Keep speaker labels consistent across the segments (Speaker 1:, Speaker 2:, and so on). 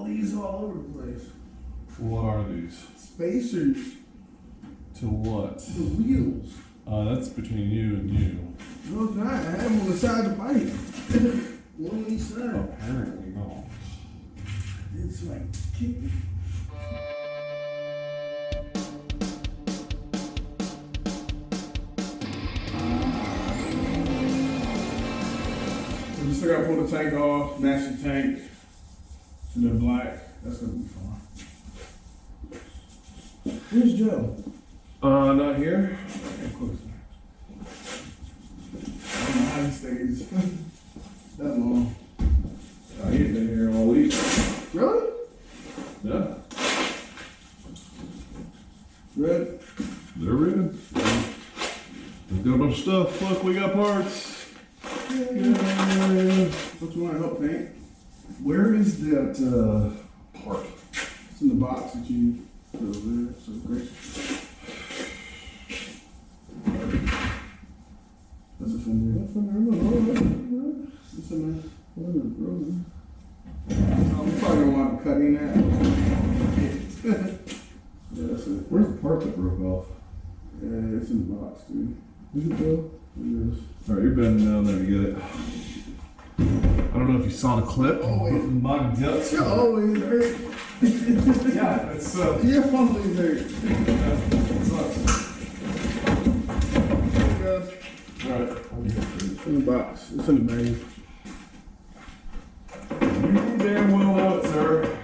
Speaker 1: all these all over the place.
Speaker 2: What are these?
Speaker 1: Spacers.
Speaker 2: To what?
Speaker 1: The wheels.
Speaker 2: That's between you and you.
Speaker 1: No, it's not. I have them on the side of the bike. One on each side.
Speaker 2: Apparently not.
Speaker 1: It's like kicking. We still gotta pull the tank off, match the tank to the black. That's gonna be fun. Where's Joe?
Speaker 2: Not here.
Speaker 1: Of course not. I don't know how he stays that long.
Speaker 2: He's been here all week.
Speaker 1: Really?
Speaker 2: Yeah.
Speaker 1: Red?
Speaker 2: They're red. We've got a bunch of stuff. Look, we got parts.
Speaker 1: Yeah. What you want to help paint?
Speaker 2: Where is that part?
Speaker 1: It's in the box that you put over there. So great. That's a fender. That's a fender. It's in there. I'm probably gonna want to cut in that. Yeah, that's it.
Speaker 2: Where's the part that broke off?
Speaker 1: Yeah, it's in the box, dude.
Speaker 2: Is it though?
Speaker 1: It is.
Speaker 2: Alright, you're bending down there to get it. I don't know if you saw the clip.
Speaker 1: Oh, wait.
Speaker 2: My guts.
Speaker 1: You always hurt.
Speaker 2: Yeah, it's
Speaker 1: You're always hurt.
Speaker 2: Alright.
Speaker 1: It's in the box. It's in the bag.
Speaker 2: You damn well know it, sir.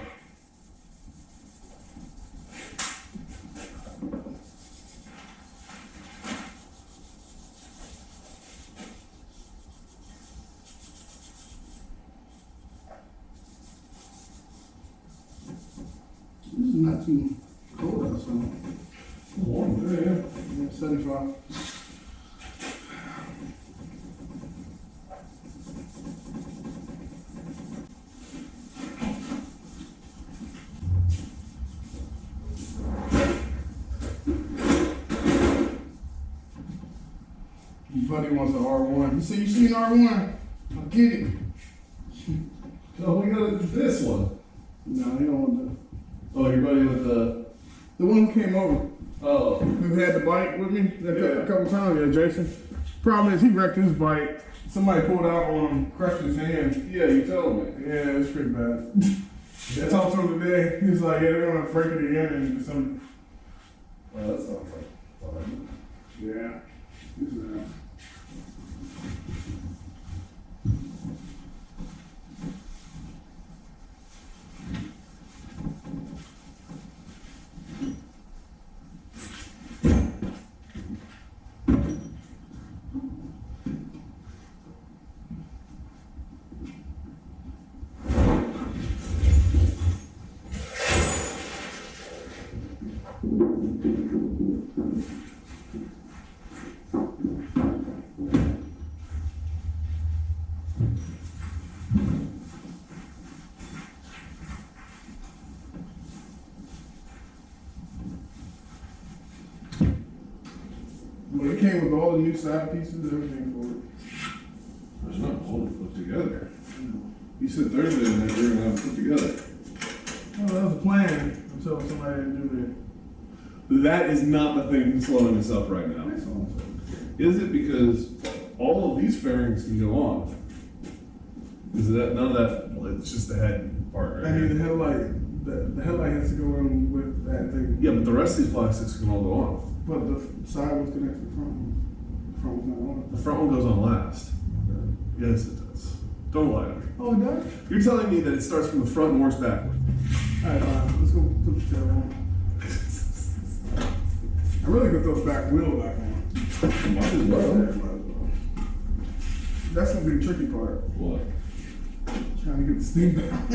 Speaker 1: This is not too cold outside.
Speaker 2: Warm there, yeah.
Speaker 1: Yeah, 75. Your buddy wants an R1. He said, you see an R1? I'll get it.
Speaker 2: Oh, we got this one.
Speaker 1: No, he don't want that.
Speaker 2: Oh, your buddy with the.
Speaker 1: The one who came over,
Speaker 2: Oh.
Speaker 1: who had the bike with me
Speaker 2: Yeah.
Speaker 1: a couple times, yeah, Jason. Problem is, he wrecked his bike. Somebody pulled out on him, crushed his hand.
Speaker 2: Yeah, you told me.
Speaker 1: Yeah, it's pretty bad. I talked to him today. He's like, yeah, they're gonna break it again and some.
Speaker 2: Well, that sounds like fun.
Speaker 1: Yeah. He's, Well, it came with all the new side pieces, everything for it.
Speaker 2: There's not all put together. You said Thursday and they were gonna have it put together.
Speaker 1: Well, that was a plan until somebody didn't do
Speaker 2: That is not the thing that's slowing us up right now.
Speaker 1: that.
Speaker 2: Is it because all of these fairings can go on? Is that none of that? Well, it's just the head part, right?
Speaker 1: I mean, the headlight, the headlight has to go in with that thing.
Speaker 2: Yeah, but the rest of these plastics can all go on.
Speaker 1: But the side was connected to the front one. The front was not on.
Speaker 2: The front one goes on last. Yes, it does. Don't lie to me.
Speaker 1: Oh, it does?
Speaker 2: You're telling me that it starts from the front and works backward.
Speaker 1: Alright, let's go put the tail on. I really could throw the back wheel back on.
Speaker 2: Might as well.
Speaker 1: That's gonna be the tricky part.
Speaker 2: What?
Speaker 1: Trying to get the steam down.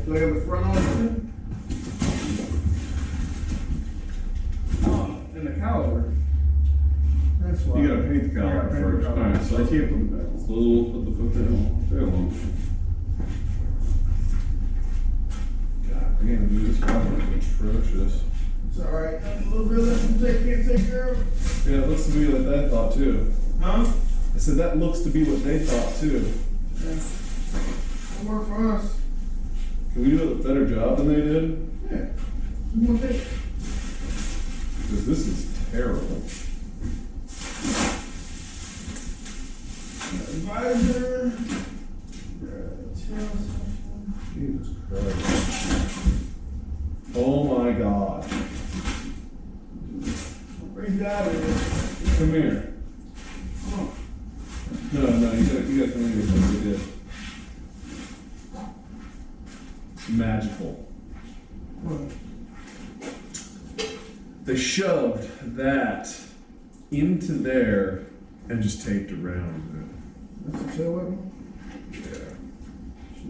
Speaker 1: Do I have the front on? Oh, and the caliper. That's why.
Speaker 2: You gotta paint the
Speaker 1: I gotta
Speaker 2: caliper
Speaker 1: paint
Speaker 2: first.
Speaker 1: the caliper.
Speaker 2: Alright, so
Speaker 1: I can't put it back on.
Speaker 2: So we'll put the foot tail on. God damn, dude, this problem is atrocious.
Speaker 1: It's alright. A little bit less than can't take care of.
Speaker 2: Yeah, it looks to be what they thought too.
Speaker 1: Huh?
Speaker 2: I said that looks to be what they thought too.
Speaker 1: Yeah. It'll work for us.
Speaker 2: Can we do a better job than they did?
Speaker 1: Yeah. You want that?
Speaker 2: Because this is terrible.
Speaker 1: Advisor.
Speaker 2: Jesus Christ. Oh my God.
Speaker 1: Bring you out of here.
Speaker 2: Come here.
Speaker 1: Come on.
Speaker 2: No, you gotta come in here like we did. Magical.
Speaker 1: What?
Speaker 2: They shoved that into there and just taped around
Speaker 1: That's the tail weapon?
Speaker 2: it.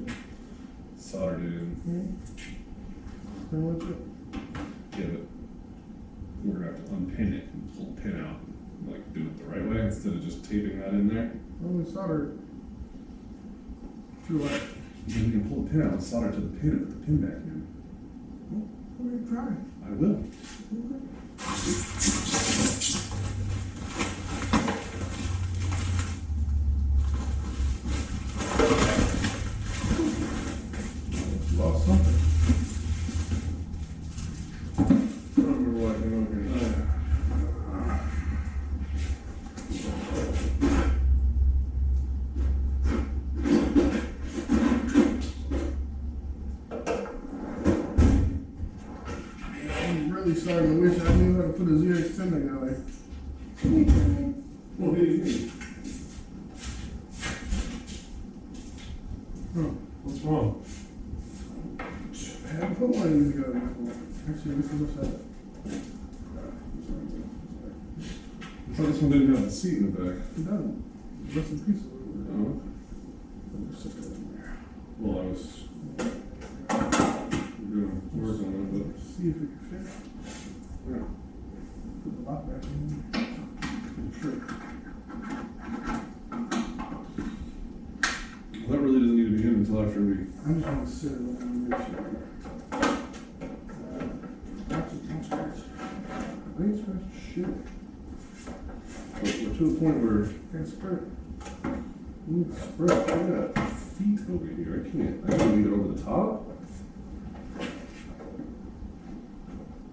Speaker 2: Yeah. Soldered it in.
Speaker 1: Pretty much it.
Speaker 2: Yeah, but we're gonna have to unpin it and pull the pin out. Like do it the right way instead of just taping that in there.
Speaker 1: Only solder. Too light.
Speaker 2: Then you can pull the pin out and solder to the pin and put the pin back in.
Speaker 1: We're gonna try.
Speaker 2: I will.
Speaker 1: Lost something.
Speaker 2: I don't remember what I came over here.
Speaker 1: I'm really starting to wish I knew how to put a ZX10 together.
Speaker 2: What do you mean?
Speaker 1: Huh.
Speaker 2: What's wrong?
Speaker 1: I haven't put one of these together before. Actually, this is upside down.
Speaker 2: I thought this one didn't have the seat in the back.
Speaker 1: It doesn't. Rest in peace.
Speaker 2: No.
Speaker 1: Just stick that in there.
Speaker 2: Well, I was doing work on it,
Speaker 1: See if it can fit.
Speaker 2: but yeah.
Speaker 1: Put the lock back in.
Speaker 2: Sure. Well, that really doesn't need to be in until after we.
Speaker 1: I'm just gonna sit it and make sure. Actually, don't scratch. I ain't scratch shit.
Speaker 2: We're to the point where
Speaker 1: Can't spread. You need to spread.
Speaker 2: I got feet over here. I can't leave it over the top.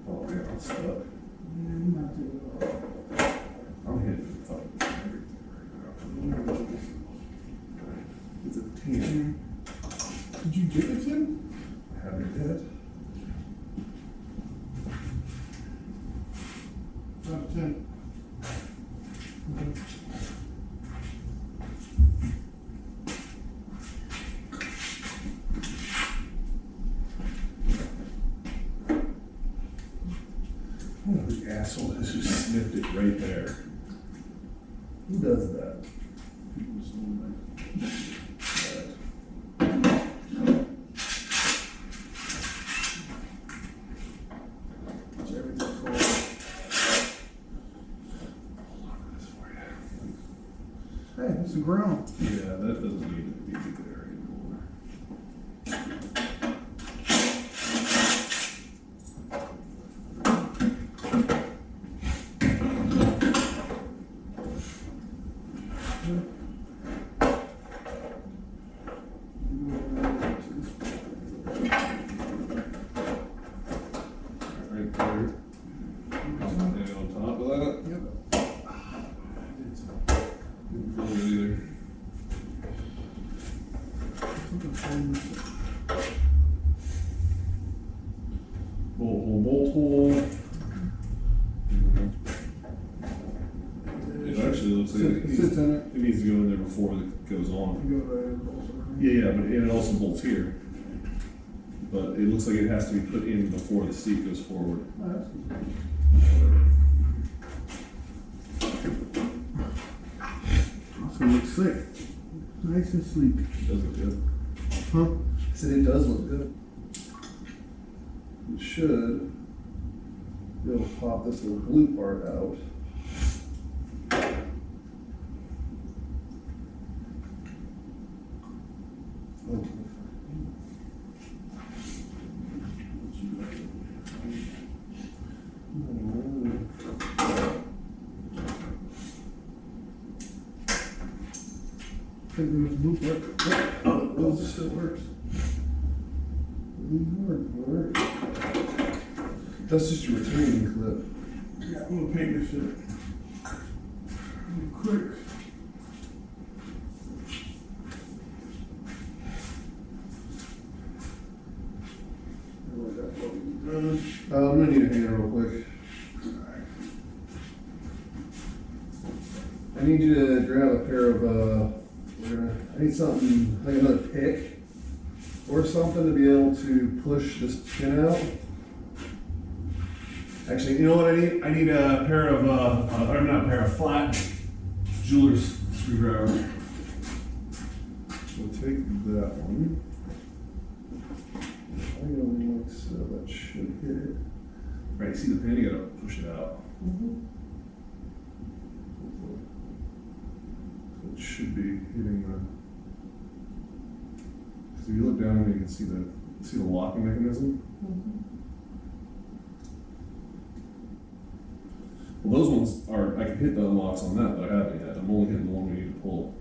Speaker 2: Oh man, I'm stuck.
Speaker 1: Yeah, you might take it off.
Speaker 2: I'm hitting the top of everything right now. It's a 10.
Speaker 1: Did you get it, Tim?
Speaker 2: I haven't yet.
Speaker 1: Out of 10. Okay.
Speaker 2: Oh, the asshole has just snipped it right there. Who does that? People just don't like that.
Speaker 1: Watch everything fall. Hey, it's the ground.
Speaker 2: Yeah, that doesn't need to be there anymore. Right there. And on top of that,
Speaker 1: Yep.
Speaker 2: didn't feel it either.
Speaker 1: Something falling.
Speaker 2: Bolt hole. It actually looks like it
Speaker 1: Sits in it.
Speaker 2: needs to go in there before it goes on.
Speaker 1: You go right also.
Speaker 2: Yeah, but it also bolts here. But it looks like it has to be put in before the seat goes forward.
Speaker 1: Oh, that's good. Also looks slick. Nice and sleek.
Speaker 2: It does look good.
Speaker 1: Huh?
Speaker 2: I said it does look good. It should be able to pop this little blue part out. Oh.
Speaker 1: I think there's a loop right. Oh, it still works.
Speaker 2: That's just a retaining clip.
Speaker 1: Yeah, I'm gonna paint this shit. Quick.
Speaker 2: I'm gonna need a hanger real quick. I need you to grab a pair of, I need something, like another pick or something to be able to push this pin out. Actually, you know what I need? I need a pair of, or not a pair of flat jeweler's screwdriver. We'll take that one. I only like so that should hit it. Right, see the pin? You gotta push it out. So it should be hitting the. Because if you look down here, you can see the locking mechanism. Well, those ones are, I can hit the unlocks on that, but I haven't yet. I'm only hitting the one we need to pull.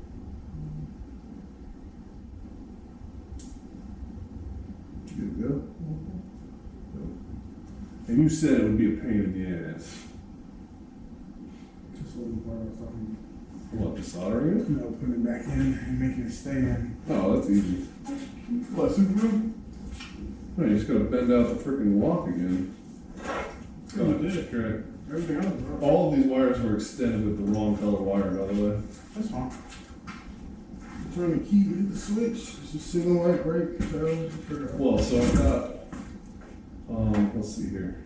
Speaker 2: Good to go? And you said it would be a pain in the ass.
Speaker 1: Just looking for something.
Speaker 2: What, the soldering it?
Speaker 1: You know, putting it back in and making it stay in.
Speaker 2: Oh, that's easy.
Speaker 1: What, super glue?
Speaker 2: No, you just gotta bend out the freaking lock again.
Speaker 1: Oh, I did.
Speaker 2: Right.
Speaker 1: Everything else is right.
Speaker 2: All of these wires were extended with the wrong color wire, by the way.
Speaker 1: That's fine. Turn the key, hit the switch. It's just signal light, brake, tail.
Speaker 2: Well, so I've got, let's see here.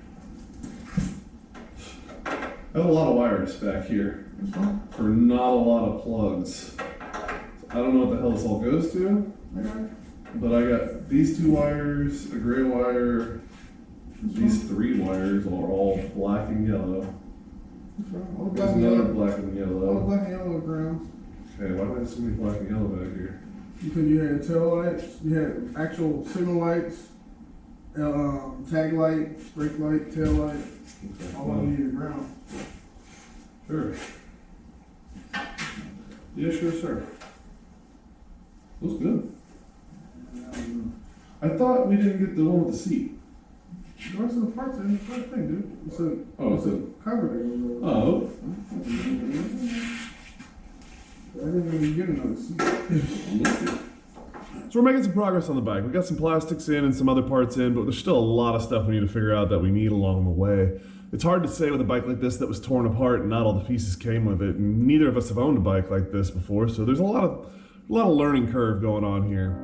Speaker 2: I have a lot of wires back here
Speaker 1: That's fine.
Speaker 2: for not a lot of plugs. I don't know what the hell this all goes to,
Speaker 1: Okay.
Speaker 2: but I got these two wires, a gray wire, these three wires are all black and yellow.
Speaker 1: That's fine. All the
Speaker 2: There's
Speaker 1: black and
Speaker 2: another
Speaker 1: yellow.
Speaker 2: black and
Speaker 1: All the
Speaker 2: yellow.
Speaker 1: black and yellow grounds.
Speaker 2: Okay, why do I have so many black and yellow back here?
Speaker 1: Because you had tail lights, you had actual signal lights, tag light, brake light, tail light,
Speaker 2: Okay,
Speaker 1: all on the ground.
Speaker 2: sure. Yeah, sure, sir. Looks good. I thought we didn't get the one with the seat.
Speaker 1: The rest of the parts are in the first thing, dude. It's a
Speaker 2: Oh, it's a,
Speaker 1: cover that goes over.
Speaker 2: oh.
Speaker 1: I didn't even get another seat.
Speaker 3: So we're making some progress on the bike. We got some plastics in and some other parts in, but there's still a lot of stuff we need to figure out that we need along the way. It's hard to say with a bike like this that was torn apart and not all the pieces came with it. And neither of us have owned a bike like this before, so there's a lot of learning curve going on here.